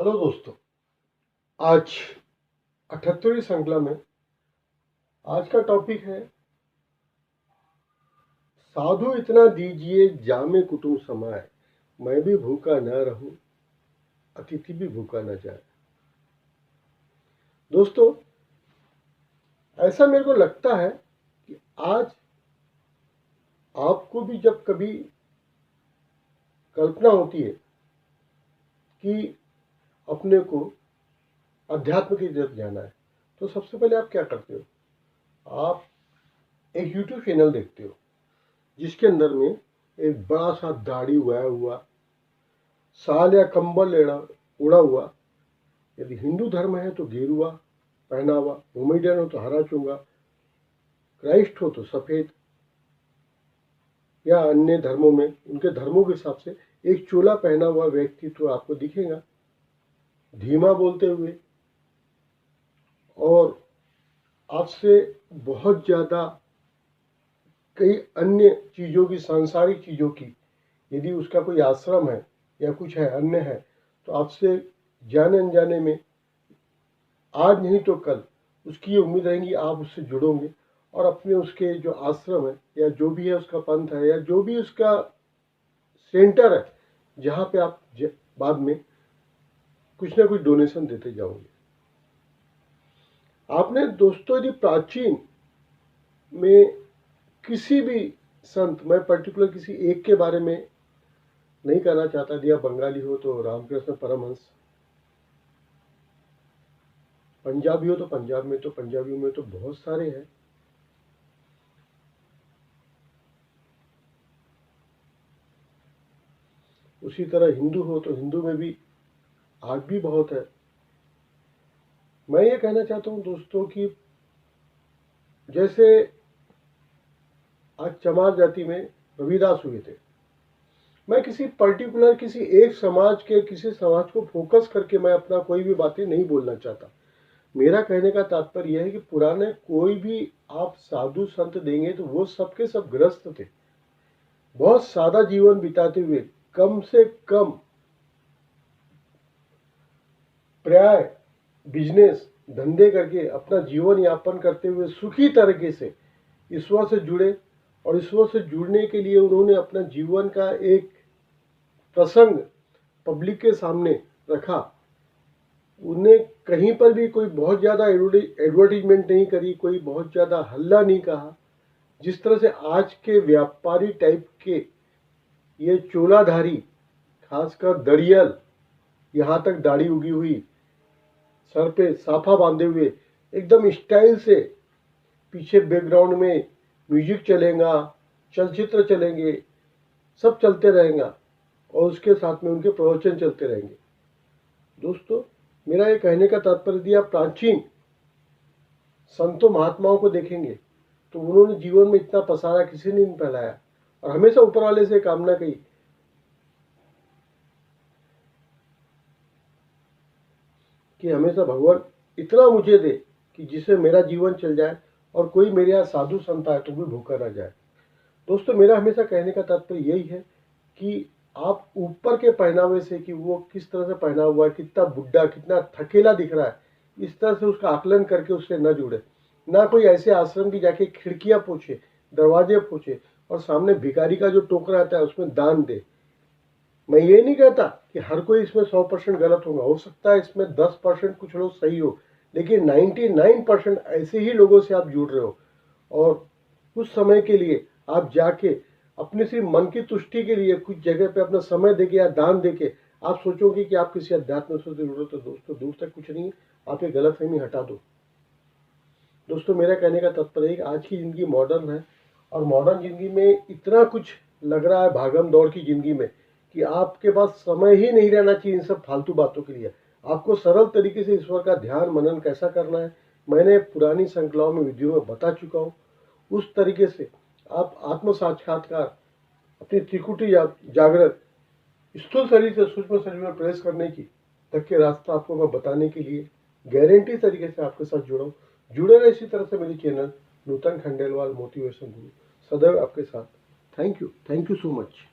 Hello दोस्तों, आज 78वीं श्रृंखला में आज का टॉपिक है साधु इतना दीजिए जामे कुटुंब समाए, मैं भी भूखा न रहूं, अतिथि भी भूखा न जाए। दोस्तों, ऐसा मेरे को लगता है कि आज आपको भी जब कभी कल्पना होती है कि अपने को अध्यात्म की तरफ जाना है, तो सबसे पहले आप क्या करते हो? आप एक यूट्यूब चैनल देखते हो जिसके अंदर में एक बड़ा सा दाढ़ी हुआ साल या कंबल उड़ा हुआ, यदि हिंदू धर्म है तो गेरुआ पहना हुआ, मोमेडियन हो तो हरा चूंगा, क्राइस्ट हो तो सफेद, या अन्य धर्मों में उनके धर्मों के हिसाब से एक चोला पहना हुआ व्यक्ति तो आपको दिखेगा धीमा बोलते हुए, और आपसे बहुत ज्यादा कई अन्य चीजों की, सांसारिक चीजों की, यदि उसका कोई आश्रम है या कुछ है अन्य है, तो आपसे जाने अनजाने में आज नहीं तो कल उसकी ये उम्मीद रहेगी आप उससे जुड़ोगे और अपने उसके जो आश्रम है या जो भी है उसका पंथ है या जो भी उसका सेंटर है जहाँ पे आप बाद में कुछ ना कुछ डोनेशन देते जाओगे। आपने दोस्तों यदि प्राचीन में किसी भी संत, मैं पर्टिकुलर किसी एक के बारे में नहीं कहना चाहता, दिया बंगाली हो तो रामकृष्ण परमहंस, पंजाबी हो तो पंजाब में तो पंजाबियों में तो बहुत सारे हैं, उसी तरह हिंदू हो तो हिंदू में भी आज भी बहुत है। मैं ये कहना चाहता हूँ दोस्तों कि जैसे आज चमार जाति में रविदास हुए थे, मैं किसी पर्टिकुलर किसी एक समाज के किसी समाज को फोकस करके मैं अपना कोई भी बातें नहीं बोलना चाहता। मेरा कहने का तात्पर्य यह है कि पुराने कोई भी आप साधु संत देंगे तो वो सबके सब ग्रस्त थे, बहुत सादा जीवन बिताते हुए, कम से कम प्राय बिजनेस धंधे करके अपना जीवन यापन करते हुए सुखी तरीके से ईश्वर से जुड़े, और ईश्वर से जुड़ने के लिए उन्होंने अपना जीवन का एक प्रसंग पब्लिक के सामने रखा। उन्हें कहीं पर भी कोई बहुत ज़्यादा एडवर्टीजमेंट नहीं करी, कोई बहुत ज़्यादा हल्ला नहीं कहा। जिस तरह से आज के व्यापारी टाइप के ये चोलाधारी, खासकर दड़ियल, यहाँ तक दाढ़ी उगी हुई, सर पे साफा बांधे हुए, एकदम स्टाइल से, पीछे बैकग्राउंड में म्यूजिक चलेगा, चलचित्र चलेंगे, सब चलते रहेगा और उसके साथ में उनके प्रवचन चलते रहेंगे। दोस्तों, मेरा ये कहने का तात्पर्य दिया, प्राचीन संतों महात्माओं को देखेंगे तो उन्होंने जीवन में इतना पसारा किसी ने नहीं फैलाया, और हमेशा ऊपर वाले से कामना की कि हमेशा भगवान इतना मुझे दे कि जिससे मेरा जीवन चल जाए और कोई मेरे यहाँ साधु संत आए तो भी भूखा ना जाए। दोस्तों, मेरा हमेशा कहने का तात्पर्य यही है कि आप ऊपर के पहनावे से, कि वो किस तरह से पहना हुआ है, कितना बुढ़ा, कितना थकेला दिख रहा है, इस तरह से उसका आकलन करके उससे न जुड़े। ना कोई ऐसे आश्रम की जाके खिड़कियां पोछे, दरवाजे पोछे और सामने भिखारी का जो टोकरा आता है उसमें दान दे। मैं ये नहीं कहता कि हर कोई इसमें 100% गलत होगा, हो सकता है इसमें 10% कुछ लोग सही हो, लेकिन 99% ऐसे ही लोगों से आप जुड़ रहे हो, और कुछ समय के लिए आप जाके अपने सिर्फ मन की तुष्टि के लिए कुछ जगह पे अपना समय देके या दान देके आप सोचोगे कि आप किसी अध्यात्म से जुड़ रहे हो, तो दोस्तों दूर तक कुछ नहीं है। आप ये गलतफहमी हटा दो। दोस्तों, मेरा कहने का तात्पर्य है कि आज की ज़िंदगी मॉडर्न है, और मॉडर्न ज़िंदगी में इतना कुछ लग रहा है भागम दौड़ की ज़िंदगी में कि आपके पास समय ही नहीं रहना चाहिए इन सब फालतू बातों के लिए। आपको सरल तरीके से ईश्वर का ध्यान मनन कैसा करना है, मैंने पुरानी श्रृंखलाओं में वीडियो में बता चुका हूँ। उस तरीके से आप आत्म साक्षात्कार, अपनी त्रिकुटी जागृत, स्थूल शरीर से सूक्ष्म शरीर में प्रवेश करने की तक के रास्ता आपको मैं बताने के लिए गारंटी तरीके से आपके साथ जुड़े रहे इसी तरह से मेरी चैनल नूतन खंडेलवाल मोटिवेशन गुरु सदैव आपके साथ। Thank you so much.